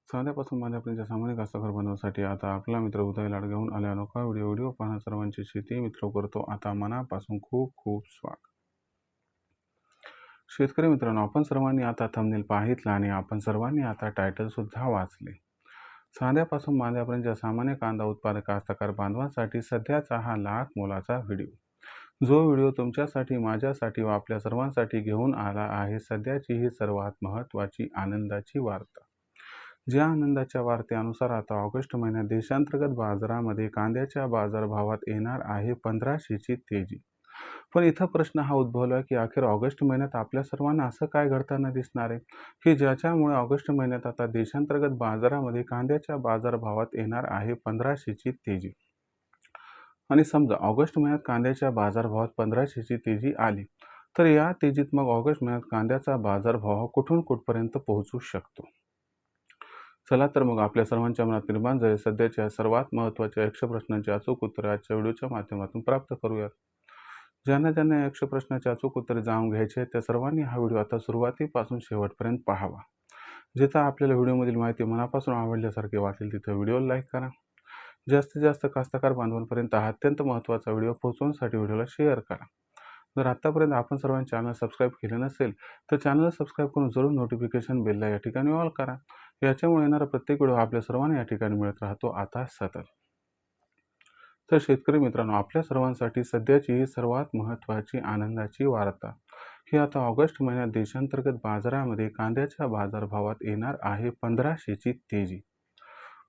चांद्यापासून मांद्यापर्यंतच्या सामान्य कास्तकार बनवण्यासाठी आता आपला मित्र उदय लाड घेऊन आले अनोखा व्हिडिओ पाहणं सर्वांची शेती मित्र करतो आता मनापासून खूप खूप स्वागत. शेतकरी मित्रांनो, आपण सर्वांनी आता थंबनेल पाहितला आणि आपण सर्वांनी आता टायटल सुद्धा वाचले. चांद्यापासून मांद्यापर्यंतच्या सामान्य कांदा उत्पादक कास्तकार बांधवांसाठी सध्याचा हा लाख मोलाचा व्हिडिओ, जो व्हिडिओ तुमच्यासाठी, माझ्यासाठी व आपल्या सर्वांसाठी घेऊन आला आहे सध्याची ही सर्वात महत्त्वाची आनंदाची वार्ता. ज्या आनंदाच्या वार्तेनुसार आता ऑगस्ट महिन्यात देशांतर्गत बाजारामध्ये कांद्याच्या बाजारभावात येणार आहे 1500ची तेजी. पण इथं प्रश्न हा उद्भवला की अखेर ऑगस्ट महिन्यात आपल्या सर्वांना असं काय घडताना दिसणार आहे की ज्याच्यामुळे ऑगस्ट महिन्यात आता देशांतर्गत बाजारामध्ये कांद्याच्या बाजारभावात येणार आहे 1500ची तेजी. आणि समजा ऑगस्ट महिन्यात कांद्याच्या बाजारभावात 1500ची तेजी आली तर या तेजीत मग ऑगस्ट महिन्यात कांद्याचा बाजारभाव कुठून कुठपर्यंत पोहोचू शकतो. चला तर मग आपल्या सर्वांच्या मनात निर्माण झाले सध्याच्या सर्वात महत्त्वाच्या 100 प्रश्नांची अचूक उत्तरे आजच्या व्हिडिओच्या माध्यमातून प्राप्त करूयात. ज्यांना ज्यांना 100 प्रश्नांची अचूक उत्तरे जाणून घ्यायची आहेत त्या सर्वांनी हा व्हिडिओ आता सुरुवातीपासून शेवटपर्यंत पाहावा. जिथं आपल्याला व्हिडिओमधील माहिती मनापासून आवडल्यासारखे वाटेल तिथं व्हिडिओला लाईक करा. जास्तीत जास्त कास्तकार बांधवांपर्यंत हा अत्यंत महत्त्वाचा व्हिडिओ पोहोचवण्यासाठी व्हिडिओला शेअर करा. जर आत्तापर्यंत आपण सर्वांनी चॅनल सबस्क्राईब केले नसेल तर चॅनल सबस्क्राईब करून जरूर नोटिफिकेशन बेलला या ठिकाणी ऑल करा. याच्यामुळे येणारा प्रत्येक व्हिडिओ आपल्या सर्वांना या ठिकाणी मिळत राहतो आता सतत. तर शेतकरी मित्रांनो, आपल्या सर्वांसाठी सध्याची ही सर्वात महत्त्वाची आनंदाची वार्ता ही आता ऑगस्ट महिन्यात देशांतर्गत बाजारामध्ये कांद्याच्या बाजारभावात येणार आहे 1500ची तेजी.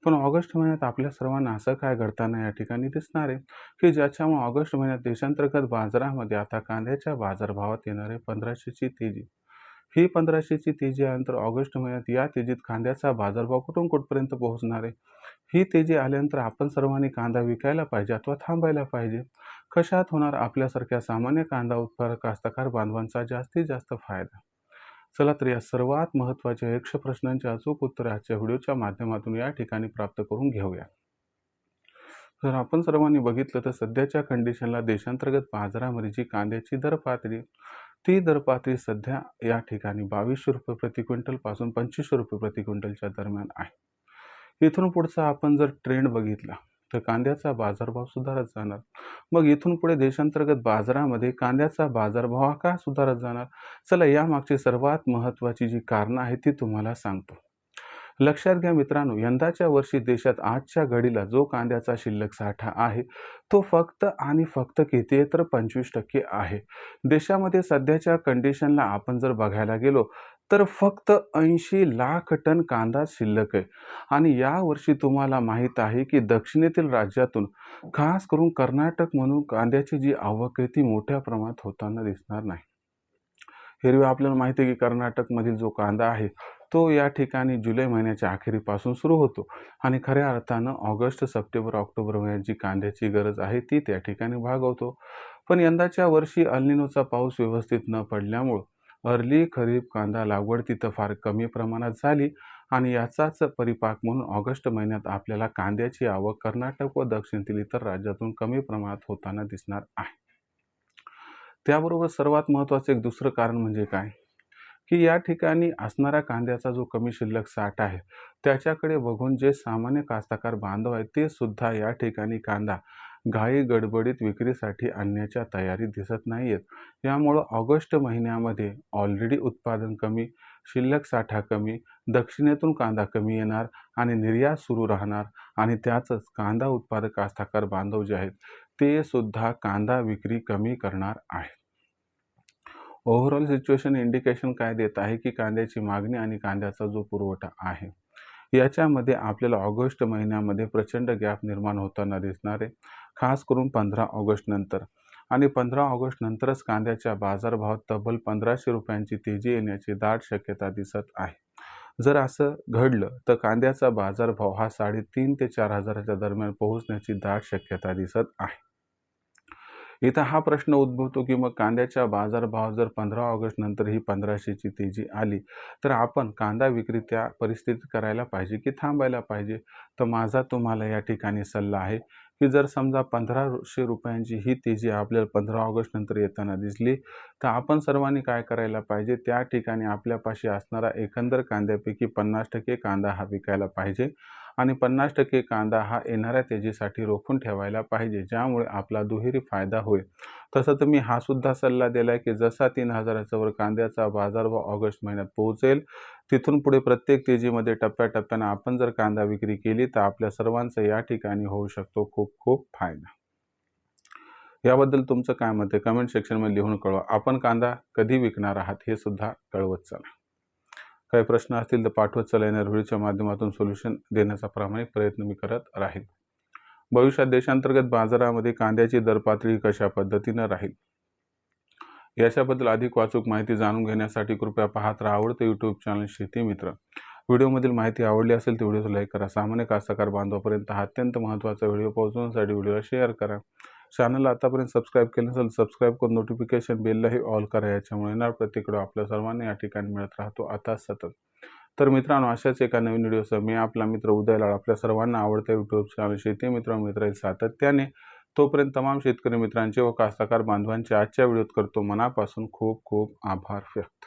पण ऑगस्ट महिन्यात आपल्या सर्वांना असं काय घडताना या ठिकाणी दिसणार आहे की ज्याच्यामुळे ऑगस्ट महिन्यात देशांतर्गत बाजारामध्ये आता कांद्याच्या बाजारभावात येणार आहे 1500ची तेजी. ही 1500ची तेजी आल्यानंतर ऑगस्ट महिन्यात या तेजीत कांद्याचा बाजारभाव कुठून कुठपर्यंत पोहोचणार आहे. ही तेजी आल्यानंतर आपण सर्वांनी कांदा विकायला पाहिजे अथवा थांबायला पाहिजे. कशात होणार आपल्यासारख्या सामान्य कांदा उत्पादक कास्तकार बांधवांचा जास्तीत जास्त फायदा. चला तर या सर्वात महत्त्वाच्या 100 प्रश्नांची अचूक उत्तरे आजच्या व्हिडिओच्या माध्यमातून या ठिकाणी प्राप्त करून घेऊया. जर आपण सर्वांनी बघितलं तर सध्याच्या कंडिशनला देशांतर्गत बाजारामध्ये जी कांद्याची दर पातळी, ती दर पातळी सध्या या ठिकाणी 2200 रुपये प्रति क्विंटल पासून 2500 रुपये प्रति क्विंटलच्या दरम्यान आहे. इथून पुढचा आपण जर ट्रेंड बघितला तर कांद्याचा बाजारभाव सुधारत जाणार. मग इथून पुढे देशांतर्गत बाजारामध्ये कांद्याचा बाजारभाव का सुधारत जाणार. चला यामागची सर्वात महत्त्वाची जी कारणं आहेत ती तुम्हाला सांगतो. लक्षात घ्या मित्रांनो, यंदाच्या वर्षी देशात आजच्या घडीला जो कांद्याचा शिल्लक साठा आहे तो फक्त आणि फक्त किती आहे तर 25% आहे. देशामध्ये सध्याच्या कंडिशनला आपण जर बघायला गेलो तर फक्त 80 लाख टन कांदा शिल्लक आहे. आणि यावर्षी तुम्हाला माहीत आहे की दक्षिणेतील राज्यातून खास करून कर्नाटक म्हणून कांद्याची जी आवक आहे ती मोठ्या प्रमाणात होताना दिसणार नाही. एरवी आपल्याला माहिती आहे की कर्नाटकमधील जो कांदा आहे तो या ठिकाणी जुलै महिन्याच्या अखेरीपासून सुरू होतो आणि खऱ्या अर्थानं ऑगस्ट, सप्टेंबर, ऑक्टोबर महिन्यात जी कांद्याची गरज आहे ती त्या ठिकाणी भागवतो. पण यंदाच्या वर्षी अल्निनोचा पाऊस व्यवस्थित न पडल्यामुळं अर्ली खरीप कांदा लागवड तिथं फार कमी प्रमाणात झाली आणि याचाच परिपाक म्हणून ऑगस्ट महिन्यात आपल्याला कांद्याची आवक कर्नाटक व दक्षिणेतील इतर राज्यातून कमी प्रमाणात होताना दिसणार आहे. त्याबरोबर सर्वात महत्त्वाचं एक दुसरं कारण म्हणजे काय की या ठिकाणी असणाऱ्या कांद्याचा जो कमी शिल्लक साठा आहे त्याच्याकडे बघून जे सामान्य कास्तकार बांधव आहेत ते सुद्धा या ठिकाणी कांदा घाई गडबडीत विक्रीसाठी आणण्याच्या तयारीत दिसत नाही आहेत. यामुळं ऑगस्ट महिन्यामध्ये ऑलरेडी उत्पादन कमी, शिल्लक साठा कमी, दक्षिणेतून कांदा कमी येणार आणि निर्यात सुरू राहणार आणि त्याचंच कांदा उत्पादक कास्तकार बांधव जे आहेत ते सुद्धा कांदा विक्री कमी करणार आहेत. ओव्हरऑल सिच्युएशन इंडिकेशन काय देत आहे की कांद्याची मागणी आणि कांद्याचा जो पुरवठा आहे याच्यामध्ये आपल्याला ऑगस्ट महिन्यामध्ये प्रचंड गॅप निर्माण होताना दिसणार आहे, खास करून 15 ऑगस्ट नंतर. आणि 15 ऑगस्ट नंतरच कांद्याच्या बाजारभावात तब्बल 1500 रुपयांची तेजी येण्याची दाट शक्यता दिसत आहे. जर असं घडलं तर कांद्याचा बाजारभाव हा 3,500 ते 4,000च्या दरम्यान पोहोचण्याची दाट शक्यता दिसत आहे. इथं हा प्रश्न उद्भवतो की मग कांद्याच्या बाजारभाव जर 15 ऑगस्ट नंतर ही 1500ची तेजी आली तर आपण कांदा विक्री त्या परिस्थितीत करायला पाहिजे की थांबायला पाहिजे. तर माझा तुम्हाला या ठिकाणी सल्ला आहे की जर समजा 1500 रुपयांची ही तेजी आपल्याला 15 ऑगस्ट नंतर येताना दिसली, तर आपण सर्वांनी काय करायला पाहिजे, त्या ठिकाणी आपल्यापाशी असणारा एकंदर कांद्यापैकी 50% कांदा हा विकायला पाहिजे आणि 50% कांदा हा येणाऱ्या तेजीसाठी रोखून ठेवायला पाहिजे, ज्यामुळे आपला दुहेरी फायदा होईल. तसं तर मी हा सुद्धा सल्ला दिला आहे, की जसा 3000च्या वर कांद्याचा बाजारभाव ऑगस्ट महिन्यात पोहोचेल, तिथून पुढे प्रत्येक तेजीमध्ये टप्प्याटप्प्यानं आपण जर कांदा विक्री केली, तर आपल्या सर्वांचा या ठिकाणी होऊ शकतो खूप खूप फायदा. याबद्दल तुमचं काय मत आहे? कमेंट सेक्शनमध्ये लिहून कळवा. आपण कांदा कधी विकणार आहात हे सुद्धा कळवत चला. काही प्रश्न असतील तर पाठवत चला. येणाऱ्या व्हिडिओच्या माध्यमातून सोल्युशन देण्याचा प्रामाणिक प्रयत्न मी करत राहील. भविष्यात देशांतर्गत बाजारामध्ये कांद्याची दरपातळी कशा पद्धतीनं राहील, याच्याबद्दल अधिक अचूक माहिती जाणून घेण्यासाठी कृपया पाहत राहा आवडतं यूट्यूब चॅनल शेती मित्र. व्हिडिओमधील माहिती आवडली असेल तर व्हिडिओला लाईक करा. सामान्य कास्तकार बांधवापर्यंत हा अत्यंत महत्त्वाचा व्हिडिओ पोहोचवण्यासाठी व्हिडिओला शेअर करा. चॅनलला आतापर्यंत सबस्क्राईब केलं नसेल सबस्क्राईब करून नोटिफिकेशन बेललाही ऑल करा. याच्यामुळे येणार प्रत्येक आपल्या सर्वांना या ठिकाणी मिळत राहतो आता सतत. तर मित्रांनो, अशाच एका नवीन व्हिडिओसह मी आपला मित्र उदय लाड आपल्या सर्वांना आवडत्या यूट्यूब चॅनल शेती मित्र मित्र सातत्याने. तोपर्यंत तमाम शेतकरी मित्रांचे व कास्तकार बांधवांचे आजच्या व्हिडिओत करतो मनापासून खूप खूप आभार व्यक्त.